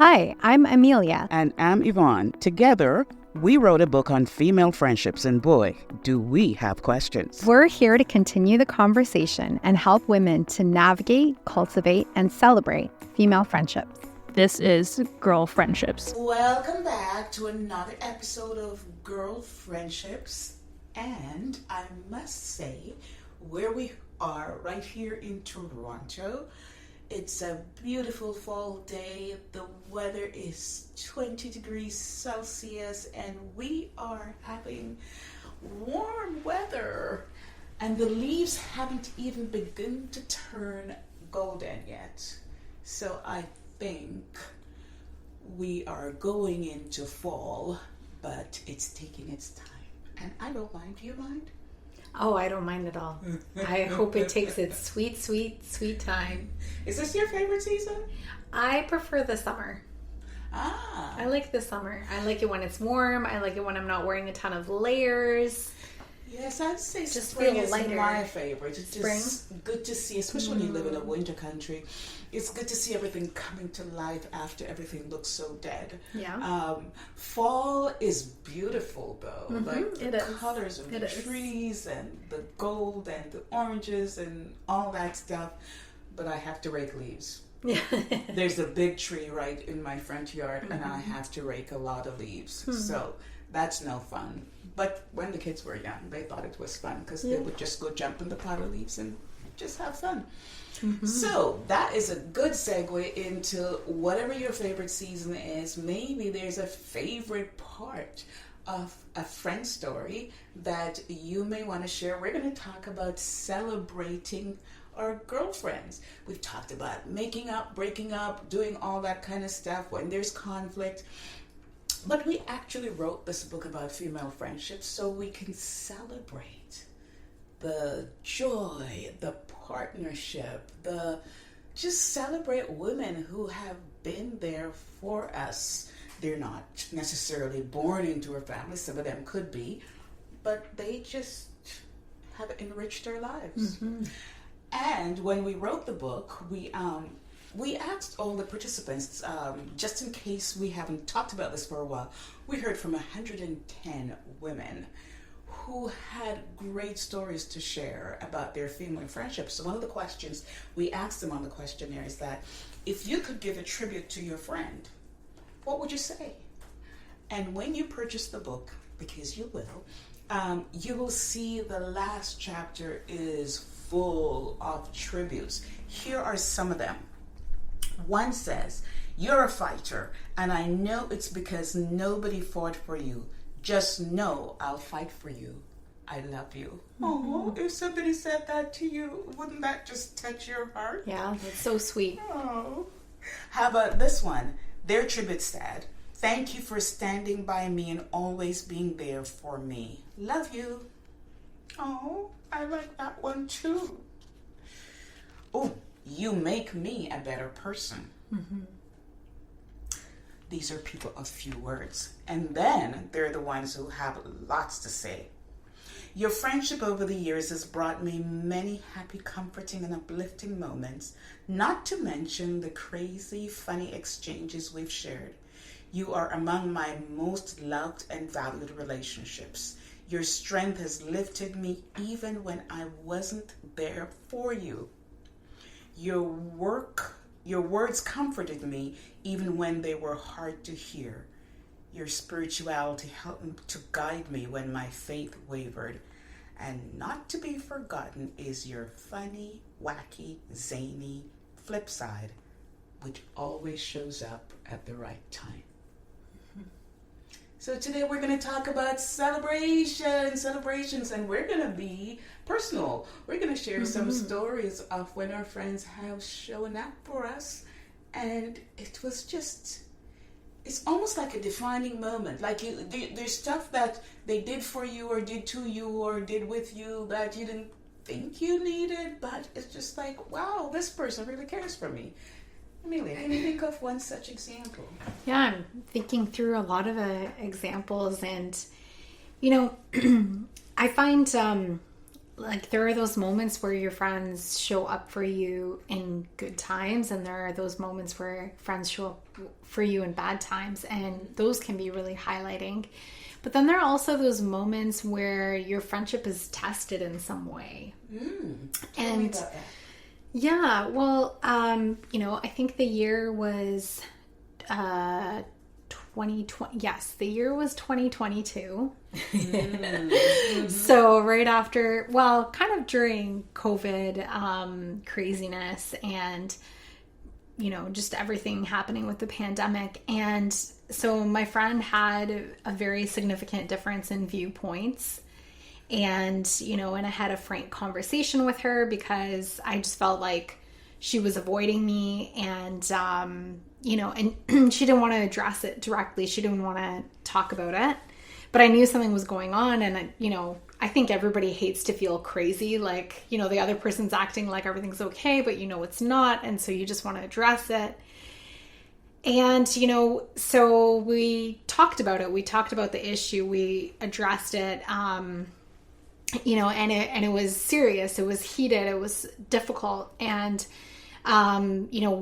Hi, I'm Emilia. And I'm Yvonne. Together, we wrote a book on female friendships, and boy, do we have questions. We're here to continue the conversation and help women to navigate, cultivate, and celebrate female friendships. This is Girl Friendships. Welcome back to another episode of Girl Friendships. And I must say, where we are right here in Toronto, it's a beautiful fall day. The weather is 20 degrees Celsius and we are having warm weather. And the leaves haven't even begun to turn golden yet. So I think we are going into fall, but it's taking its time. And I don't mind. Do you mind? Oh, I don't mind at all. I hope it takes its sweet, sweet, sweet time. Is this your favorite season? I prefer the summer. I like the summer. I like it when it's warm. I like it when I'm not wearing a ton of layers. Yes, I'd say Just spring feel is lighter. my favorite. It's Spring? just good to see, especially when you live in a winter country. It's good to see everything coming to life after everything looks so dead. Yeah. Fall is beautiful though. Like it the is. colors of It the is. trees and the gold and the oranges and all that stuff. But I have to rake leaves. Yeah. There's a big tree right in my front yard and I have to rake a lot of leaves. So that's no fun. But when the kids were young, they thought it was fun because they would just go jump in the pile of leaves and just have fun. So that is a good segue into whatever your favorite season is. Maybe there's a favorite part of a friend story that you may want to share. We're going to talk about celebrating our girlfriends. We've talked about making up, breaking up, doing all that kind of stuff when there's conflict. But we actually wrote this book about female friendships so we can celebrate the joy, the partnership, just celebrate women who have been there for us. They're not necessarily born into a family, some of them could be, but they just have enriched their lives. And when we wrote the book, we asked all the participants, just in case we haven't talked about this for a while, we heard from 110 women who had great stories to share about their female friendships. So one of the questions we asked them on the questionnaire is that if you could give a tribute to your friend, what would you say? And when you purchase the book, because you will see the last chapter is full of tributes. Here are some of them. One says, "You're a fighter, and I know it's because nobody fought for you. Just know I'll fight for you. I love you." Oh, if somebody said that to you, wouldn't that just touch your heart? Yeah, it's so sweet. Oh. How about this one? Their tribute said, "Thank you for standing by me and always being there for me. Love you." Oh, I like that one too. Oh, "You make me a better person." These are people of few words. And then they're the ones who have lots to say. "Your friendship over the years has brought me many happy, comforting, and uplifting moments, not to mention the crazy, funny exchanges we've shared. You are among my most loved and valued relationships. Your strength has lifted me even when I wasn't there for you. Your words comforted me even when they were hard to hear. Your spirituality helped to guide me when my faith wavered. And not to be forgotten is your funny, wacky, zany flip side, which always shows up at the right time." So today we're going to talk about celebrations, and we're going to be personal. We're going to share some stories of when our friends have shown up for us, and it's almost like a defining moment. Like there's stuff that they did for you or did to you or did with you that you didn't think you needed, but it's just like, wow, this person really cares for me. Emilia, can you think of one such example? Yeah, I'm thinking through a lot of examples, and I find like there are those moments where your friends show up for you in good times, and there are those moments where friends show up for you in bad times, and those can be really highlighting. But then there are also those moments where your friendship is tested in some way. Tell me about that. Yeah, well, you know, I think the year was 2020. Yes, the year was 2022. So right after, well, kind of during COVID craziness and, you know, just everything happening with the pandemic. And so my friend had a very significant difference in viewpoints. And, you know, and I had a frank conversation with her because I just felt like she was avoiding me, and, you know, and she didn't want to address it directly. She didn't want to talk about it, but I knew something was going on. And, you know, I think everybody hates to feel crazy. Like, you know, the other person's acting like everything's okay, but you know, it's not. And so you just want to address it. And, you know, so we talked about it. We talked about the issue. We addressed it. You know, and it was serious. It was heated. It was difficult. And, you know,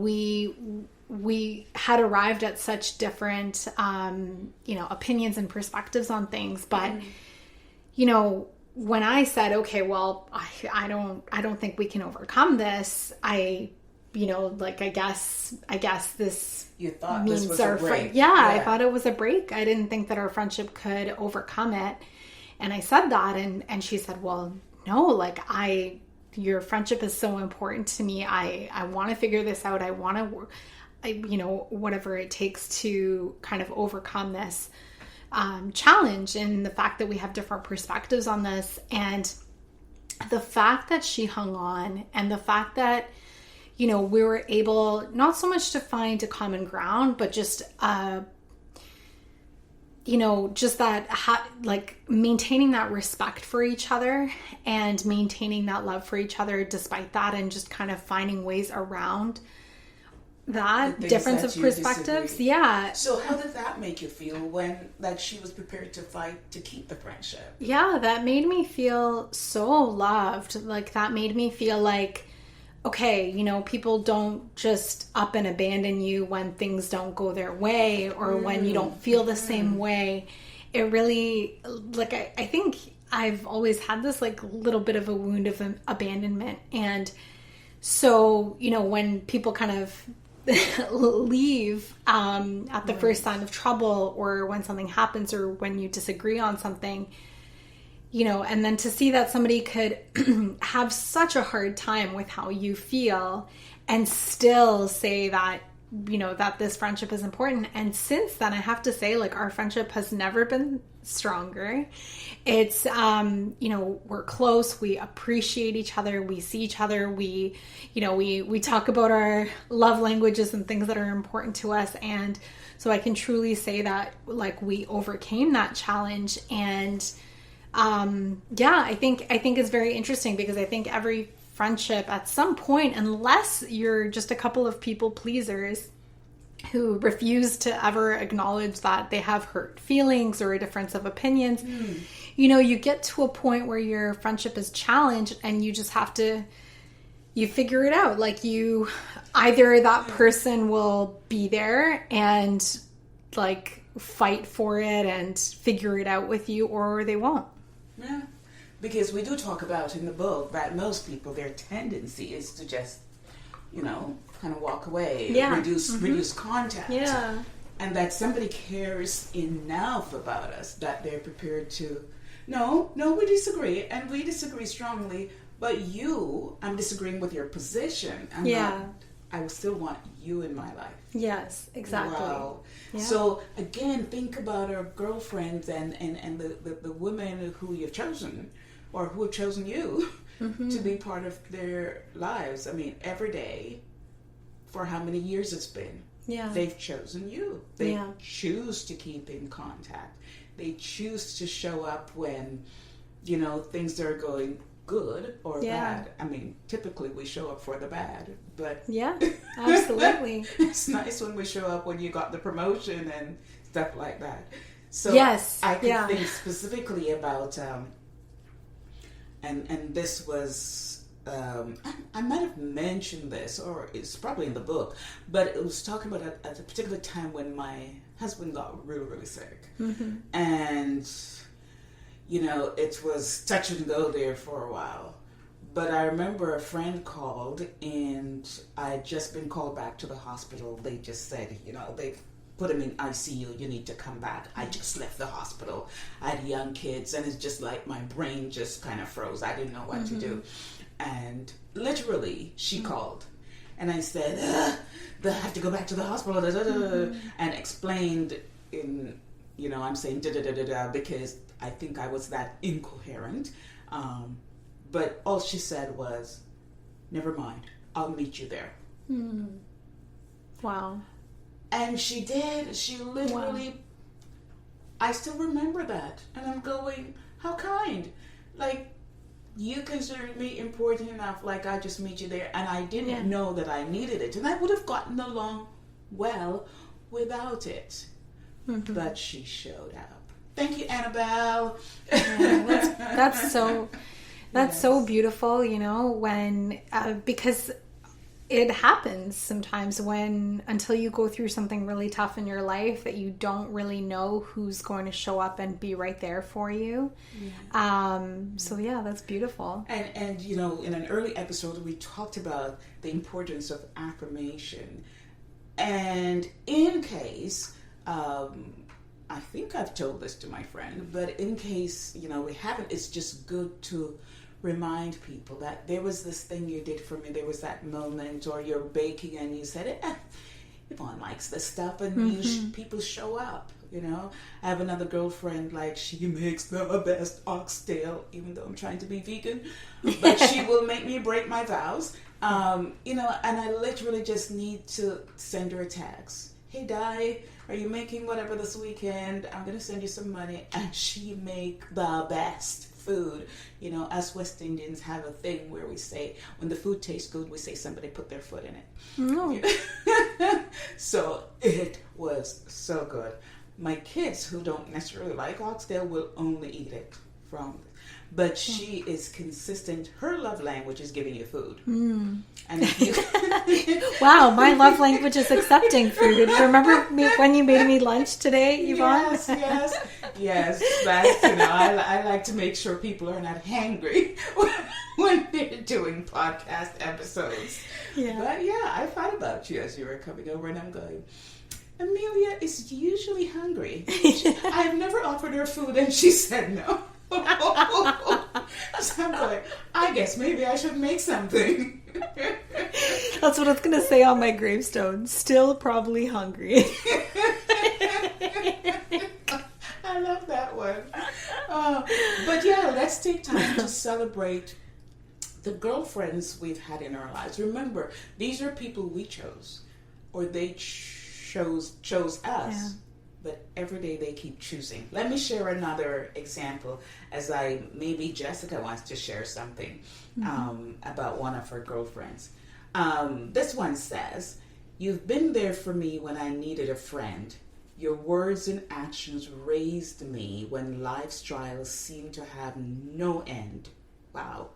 we had arrived at such different, you know, opinions and perspectives on things. But, you know, when I said, okay, well, I don't think we can overcome this. You know, like, I guess this You thought means this was our a break. Yeah, I thought it was a break. I didn't think that our friendship could overcome it. And I said that, and she said, well, no, like, your friendship is so important to me. I want to figure this out. I want to, you know, whatever it takes to kind of overcome this challenge, and the fact that we have different perspectives on this, and the fact that she hung on, and the fact that, you know, we were able not so much to find a common ground, but just you know, just that, like, maintaining that respect for each other and maintaining that love for each other despite that, and just kind of finding ways around that difference of perspectives. Disagree. Yeah. So how did that make you feel when that she was prepared to fight to keep the friendship? Yeah, that made me feel so loved. Like, that made me feel like, okay, you know, people don't just up and abandon you when things don't go their way, or when you don't feel the same way. It really, like, I think I've always had this, like, little bit of a wound of abandonment. And so, you know, when people kind of leave at the first sign of trouble, or when something happens, or when you disagree on something, you know, and then to see that somebody could have such a hard time with how you feel and still say that, you know, that this friendship is important. And since then, I have to say, like, our friendship has never been stronger. It's, you know, we're close. We appreciate each other. We see each other. We, you know, we talk about our love languages and things that are important to us. And so I can truly say that, like, we overcame that challenge. And, yeah, I think it's very interesting, because I think every friendship at some point, unless you're just a couple of people pleasers who refuse to ever acknowledge that they have hurt feelings or a difference of opinions, you know, you get to a point where your friendship is challenged, and you just have to, you figure it out. Like, you, either that person will be there and, like, fight for it and figure it out with you, or they won't. Yeah, because we do talk about in the book that most people, their tendency is to just, you know, kind of walk away, reduce contact. Yeah. And that somebody cares enough about us that they're prepared to, no, we disagree, and we disagree strongly, but I'm disagreeing with your position. I still want you in my life. Yes, exactly. Wow. Yeah. So again, think about our girlfriends and the women who you've chosen, or who have chosen you to be part of their lives. I mean, every day, for how many years it's been, they've chosen you. They choose to keep in contact. They choose to show up when, you know, things are going good or bad. I mean, typically we show up for the bad, but yeah, absolutely. It's nice when we show up when you got the promotion and stuff like that. So yes, I can think specifically about and this was, I might have mentioned this, or it's probably in the book, but it was talking about at a particular time when my husband got really, really sick. And, you know, it was touch and go there for a while. But I remember a friend called, and I had just been called back to the hospital. They just said, you know, they've put him in ICU, you need to come back. I just left the hospital. I had young kids, and it's just like my brain just kind of froze. I didn't know what to do. And literally, she called. And I said, I have to go back to the hospital, and explained in, you know, I'm saying because I think I was that incoherent. But all she said was, never mind, I'll meet you there. Wow. And she did. She literally, I still remember that. And I'm going, how kind. Like, you considered me important enough, like I just meet you there. And I didn't know that I needed it. And I would have gotten along well without it. But she showed up. Thank you, Annabelle. That's so beautiful, you know, when, because it happens sometimes when, until you go through something really tough in your life, that you don't really know who's going to show up and be right there for you. So yeah, that's beautiful. And you know, in an early episode, we talked about the importance of affirmation. And in case, I think I've told this to my friend, but in case, you know, we haven't, it's just good to remind people that there was this thing you did for me, there was that moment, or you're baking and you said, Yvonne likes this stuff, and people show up, you know. I have another girlfriend, like, she makes the best oxtail, even though I'm trying to be vegan, but she will make me break my vows, you know, and I literally just need to send her a text. Hey, Di, are you making whatever this weekend? I'm going to send you some money. And she make the best food. You know, us West Indians have a thing where we say, when the food tastes good, we say somebody put their foot in it. So it was so good. My kids, who don't necessarily like oxtail, will only eat it from. But she is consistent. Her love language is giving you food. And if you wow, my love language is accepting food. Remember when you made me lunch today, Yvonne? Yes. But, you know, I like to make sure people are not hangry when they're doing podcast episodes. But yeah, I thought about you as you were coming over, and I'm going, Emilia is usually hungry. I've never offered her food, and she said no. So I'm like, I guess maybe I should make something. That's what I was going to say on my gravestone. Still probably hungry. I love that one. But yeah, let's take time to celebrate the girlfriends we've had in our lives. Remember, these are people we chose, or they chose us. Yeah. But every day they keep choosing. Let me share another example, as maybe Jessica wants to share something about one of her girlfriends. This one says, you've been there for me when I needed a friend. Your words and actions raised me when life's trials seemed to have no end. Wow.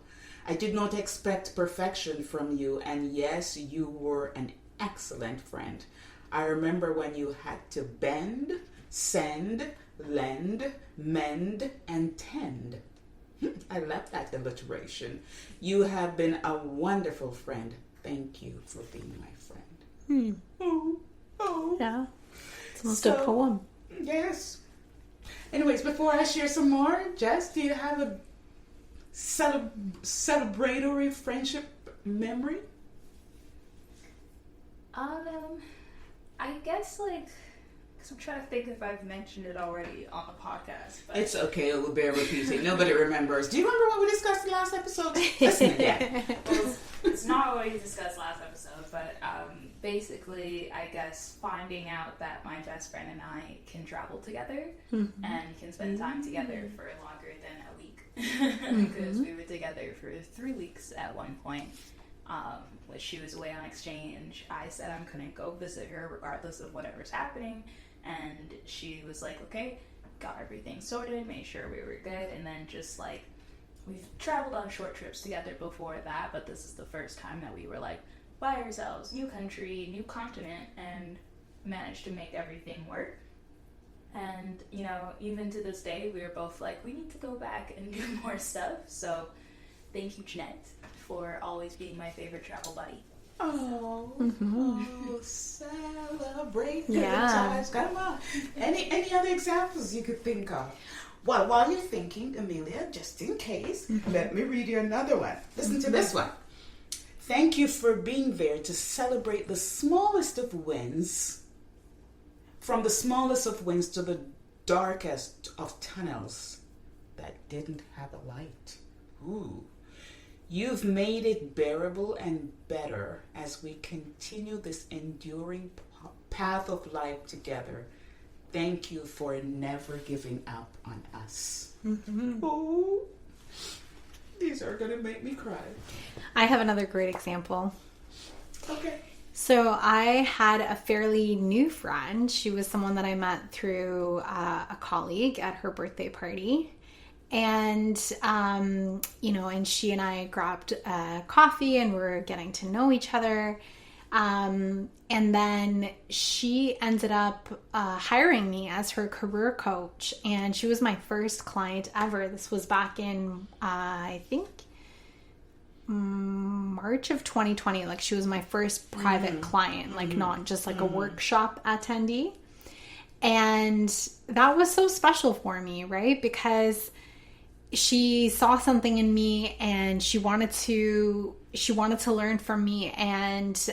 I did not expect perfection from you, and yes, you were an excellent friend. I remember when you had to bend, send, lend, mend, and tend. I love that alliteration. You have been a wonderful friend. Thank you for being my friend. Yeah. It's almost a poem. Yes. Anyways, before I share some more, Jess, do you have a celebratory friendship memory? I guess, like, because I'm trying to think if I've mentioned it already on the podcast. But it's okay, it will bear repeating. Nobody remembers. Do you remember what we discussed in the last episode? Listen again. Well, it's not what we discussed last episode, but basically, I guess, finding out that my best friend and I can travel together and can spend time together for longer than a week. Because we were together for 3 weeks at one point. When she was away on exchange, I said I'm gonna go visit her regardless of whatever's happening, and she was like, okay, got everything sorted, made sure we were good, and then just like we've traveled on short trips together before that, but this is the first time that we were like by ourselves, new country, new continent, and managed to make everything work. And, you know, even to this day, we were both like, we need to go back and do more stuff. So thank you, Jeanette, for always being my favorite travel buddy. Oh, celebrate good Yeah. times. Come on. Any other examples you could think of? Well, while you're thinking, Emilia, just in case, let me read you another one. Listen to this one. Thank you for being there to celebrate the smallest of wins. From the smallest of wins to the darkest of tunnels that didn't have a light. Ooh. You've made it bearable and better as we continue this enduring path of life together. Thank you for never giving up on us. Oh, these are going to make me cry. I have another great example. Okay. So I had a fairly new friend. She was someone that I met through a colleague at her birthday party. And, you know, and she and I grabbed coffee and we were getting to know each other. And then she ended up hiring me as her career coach. And she was my first client ever. This was back in, I think, March of 2020. Like, she was my first private client, like not just like a workshop attendee. And that was so special for me, right? Because she saw something in me and she wanted to learn from me, and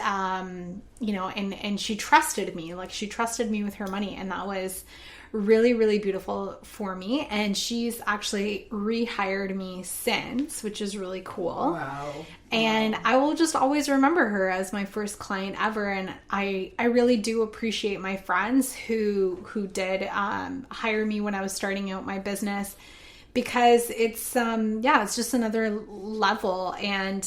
you know, and she trusted me. Like, she trusted me with her money, and that was really, really beautiful for me. And she's actually rehired me since, which is really cool. Wow. And I will just always remember her as my first client ever. And I really do appreciate my friends who did hire me when I was starting out my business, because it's it's just another level. And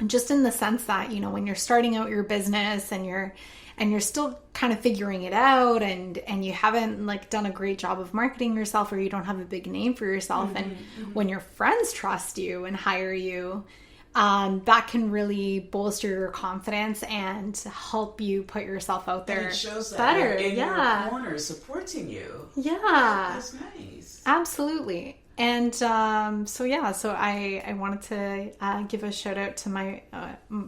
just in the sense that, you know, when you're starting out your business and you're still kind of figuring it out, and you haven't like done a great job of marketing yourself, or you don't have a big name for yourself, and when your friends trust you and hire you, that can really bolster your confidence and help you put yourself out there And it shows that better. in Yeah. your corner supporting you. Yeah. That's nice. Absolutely. And so I wanted to give a shout out to my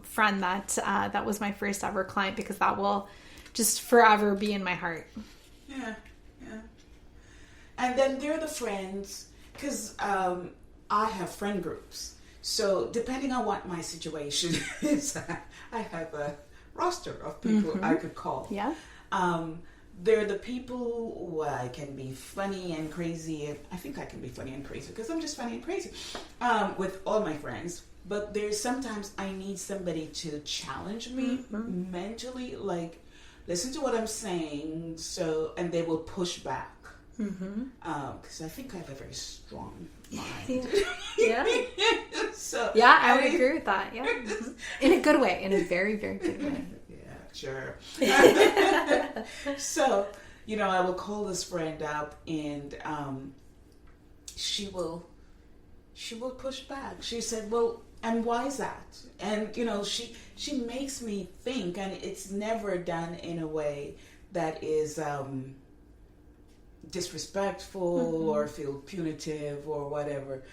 friend that was my first ever client, because that will just forever be in my heart. Yeah. And then there are the friends, because I have friend groups. So depending on what my situation is, I have a roster of people I could call. Yeah. They're the people who I can be funny and crazy. I think I can be funny and crazy because I'm just funny and crazy with all my friends. But there's sometimes I need somebody to challenge me mentally, like, listen to what I'm saying, and they will push back. Because I think I have a very strong mind. Yeah. So Yeah, I would agree with that. Yeah. In a good way. In a very, very good way. Sure. So, you know, I will call this friend up, and she will push back. She said, well, and why is that? And, you know, she makes me think, and it's never done in a way that is disrespectful or feel punitive or whatever,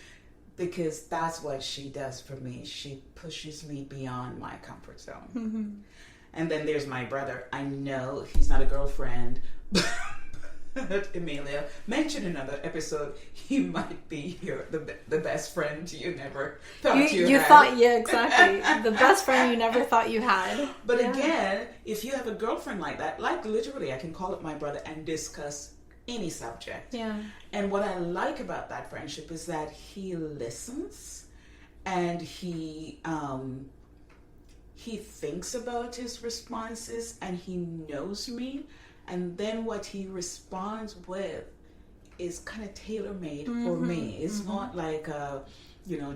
because that's what she does for me. She pushes me beyond my comfort zone. And then there's my brother. I know he's not a girlfriend, but Emilia mentioned in another episode, he might be the best friend you never thought you had. Thought, yeah, exactly. The best friend you never thought you had. But again, if you have a girlfriend like that, like literally, I can call up my brother and discuss any subject. Yeah. And what I like about that friendship is that he listens, and he thinks about his responses, and he knows me, and then what he responds with is kind of tailor-made for me. It's not like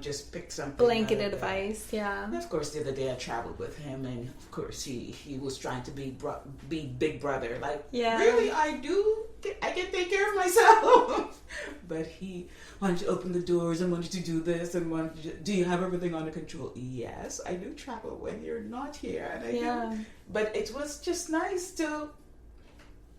just pick something blanket out of advice. Yeah. And of course, the other day I traveled with him, and of course he was trying to be big brother. Like, Yeah. really, I can take care of myself. But he wanted to open the doors and wanted to do this and wanted to, do you have everything under control? Yes, I do travel when you're not here. And I do. But it was just nice to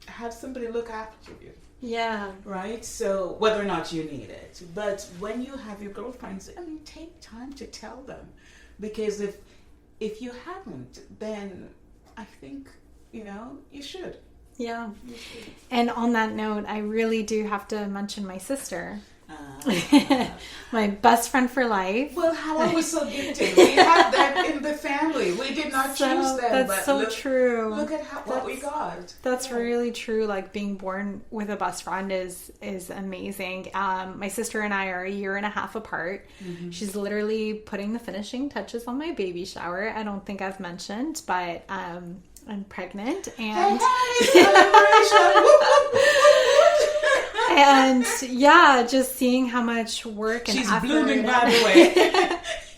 have somebody look after you. Yeah. Right? So whether or not you need it. But when you have your girlfriends, I mean, take time to tell them. Because if you haven't, then I think, you should. Yeah. And on that note, I really do have to mention my sister. My best friend for life. Well, how I was so gifted. We had that in the family. We did not choose them. That's so true. Look at what we got. That's really true. Like being born with a best friend is amazing. My sister and I are a year and a half apart. Mm-hmm. She's literally putting the finishing touches on my baby shower. I don't think I've mentioned, but I'm pregnant and and yeah, just seeing how much work and she's effort. blooming, by the way,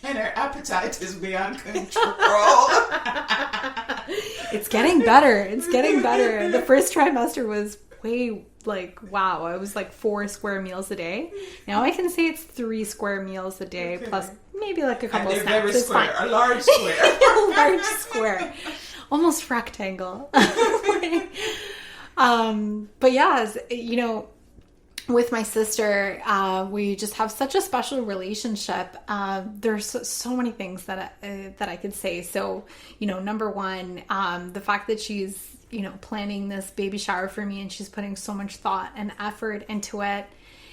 and her appetite is beyond control. It's getting better. It's getting better. The first trimester was wow. I was like 4 square meals a day. Now I can say it's 3 square meals a day plus maybe like a couple of snacks. Very square, a large square, a large square, almost rectangle. But yeah, with my sister, we just have such a special relationship. There's so many things that I could say. So, number one, the fact that she's, planning this baby shower for me and she's putting so much thought and effort into it.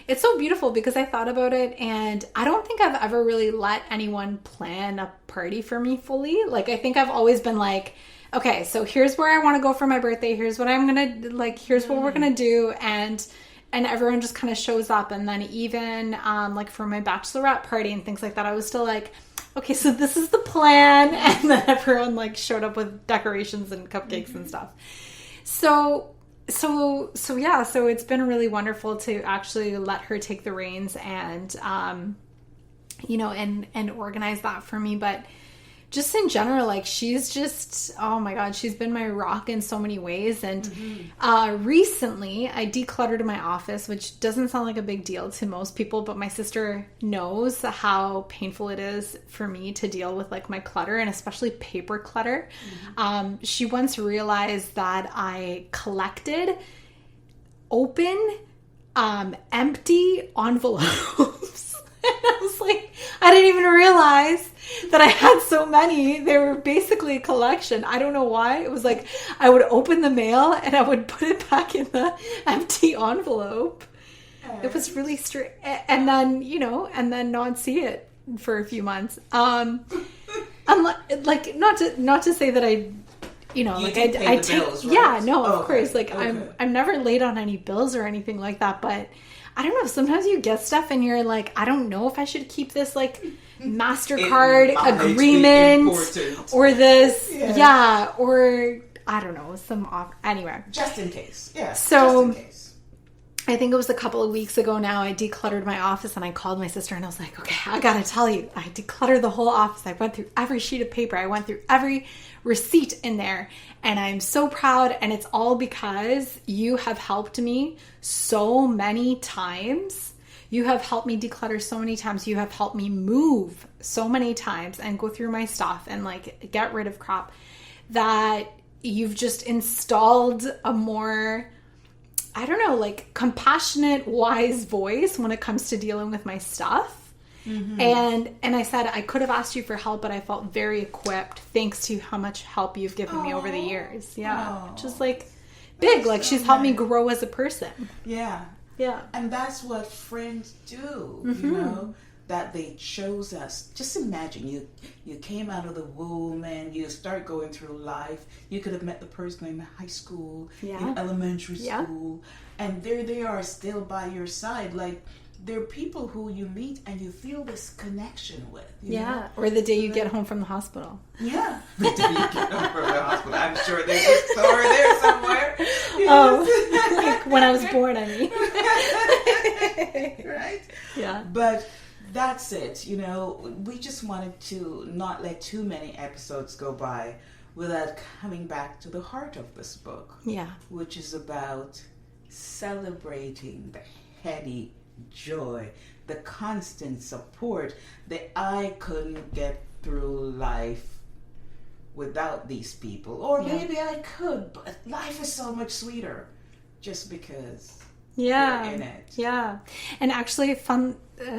It's so beautiful because I thought about it and I don't think I've ever really let anyone plan a party for me fully. Like, I think I've always been like, okay, so here's where I want to go for my birthday. Here's what I'm going to here's what we're going to do. And everyone just kind of shows up. And then even like for my bachelorette party and things like that, I was still like, okay, so this is the plan. And then everyone like showed up with decorations and cupcakes and stuff. So yeah, so it's been really wonderful to actually let her take the reins and, and organize that for me. But just in general, like she's just, oh my God, she's been my rock in so many ways. And recently I decluttered my office, which doesn't sound like a big deal to most people, but my sister knows how painful it is for me to deal with like my clutter and especially paper clutter. She once realized that I collected open, empty envelopes. And I was like, I didn't even realize that I had so many. They were basically a collection. I don't know why. It was like I would open the mail and I would put it back in the empty envelope. It was really strange. And then, and then not see it for a few months. I'm like not to say that I I take bills, right? Yeah, no, of course. Like okay. I'm never late on any bills or anything like that, but I don't know. Sometimes you get stuff and you're like, I don't know if I should keep this like MasterCard agreement or this, or I don't know, anyway. Just in case, yeah. So, just in case. I think it was a couple of weeks ago now, I decluttered my office and I called my sister and I was like, okay, I gotta tell you, I decluttered the whole office. I went through every sheet of paper. I went through every receipt in there and I'm so proud. And it's all because you have helped me so many times. You have helped me declutter so many times. You have helped me move so many times and go through my stuff and like get rid of crap, that you've just installed a more, I don't know, like compassionate, wise voice when it comes to dealing with my stuff. Mm-hmm. And I said, I could have asked you for help, but I felt very equipped thanks to how much help you've given me over the years. Yeah. Just like big, that's like so she's helped me grow as a person. Yeah. Yeah. And that's what friends do, that they chose us. Just imagine you came out of the womb and you start going through life. You could have met the person in high school, in elementary school, and there they are still by your side. Like, they're people who you meet and you feel this connection with. You know? Or the day you get home from the hospital. Yeah. The day you get home from the hospital. I'm sure there's a story there somewhere. Like when I was born, I mean. Right? Yeah. But that's it. We just wanted to not let too many episodes go by without coming back to the heart of this book. Yeah. Which is about celebrating the heady joy, the constant support that I couldn't get through life without these people. Or maybe I could, but life is so much sweeter just because you're in it. Yeah. And actually, a fun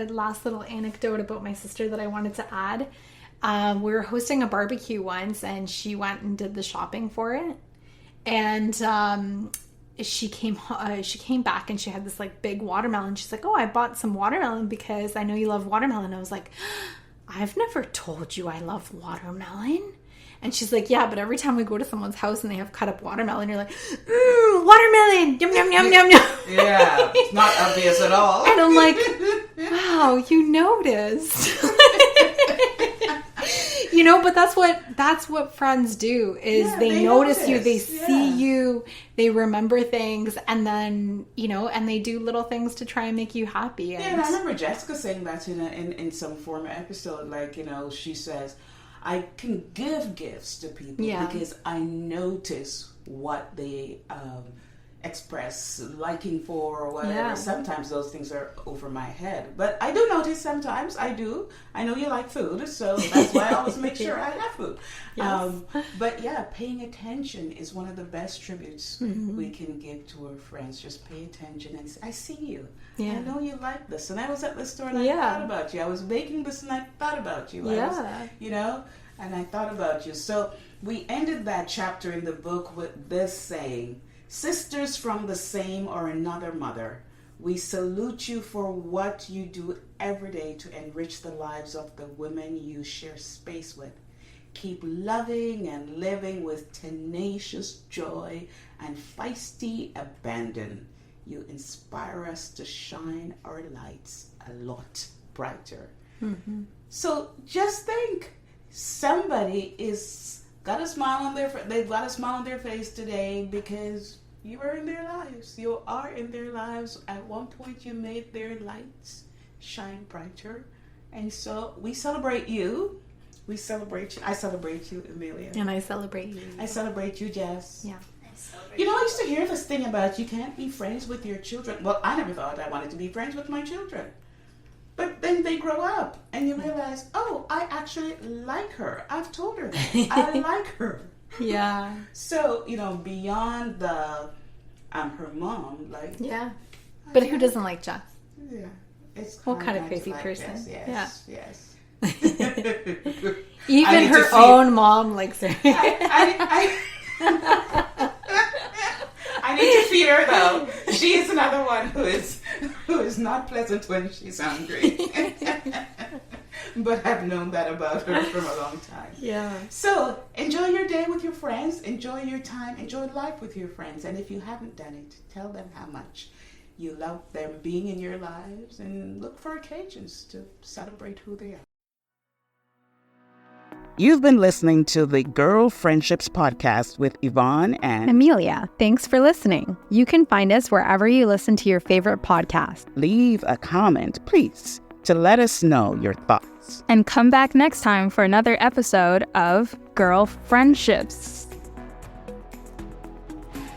last little anecdote about my sister that I wanted to add. We were hosting a barbecue once, and she went and did the shopping for it. And she came back, and she had this like big watermelon. She's like, "Oh, I bought some watermelon because I know you love watermelon." I was like, "I've never told you I love watermelon." And she's like, "Yeah, but every time we go to someone's house and they have cut up watermelon, you're like, watermelon, yum, yum, yum, yum, yum." Yeah, it's not obvious at all. And I'm like, wow, you noticed. But that's what friends do is they notice you, they see you, they remember things, and then, and they do little things to try and make you happy. And I remember Jessica saying that in some former episode, like, she says, I can give gifts to people because I notice what they express liking for or whatever. Yeah. Sometimes those things are over my head. But I do notice sometimes. I do. I know you like food, so that's why I always make sure I have food. Yes. But yeah, paying attention is one of the best tributes we can give to our friends. Just pay attention and say, I see you. Yeah. I know you like this. And I was at the store and I thought about you. I was baking this and I thought about you. Yeah. And I thought about you. So we ended that chapter in the book with this saying, sisters from the same or another mother, we salute you for what you do every day to enrich the lives of the women you share space with. Keep loving and living with tenacious joy and feisty abandon. You inspire us to shine our lights a lot brighter. Mm-hmm. So just think, somebody is got a smile on they've got a smile on their face today because you are in their lives. You are in their lives. At one point, you made their lights shine brighter, and so we celebrate you. We celebrate you. I celebrate you, Emilia, and I celebrate you. I celebrate you, Jess. Yeah. I used to hear this thing about you can't be friends with your children. Well, I never thought I wanted to be friends with my children. But then they grow up and you realize, oh, I actually like her. I've told her that. I like her. Yeah. So, beyond the, I'm her mom, like. Yeah. But who doesn't like Jess? Yeah. It's what kind of crazy like person? Yes. Yes. Even her own mom likes her. I need to feed her though. She is another one who is not pleasant when she's hungry. But I've known that about her for a long time. Yeah. So enjoy your day with your friends. Enjoy your time. Enjoy life with your friends. And if you haven't done it, tell them how much you love them being in your lives, and look for occasions to celebrate who they are. You've been listening to the Girl Friendships Podcast with Yvonne and Emilia. Thanks for listening. You can find us wherever you listen to your favorite podcast. Leave a comment, please, to let us know your thoughts. And come back next time for another episode of Girl Friendships.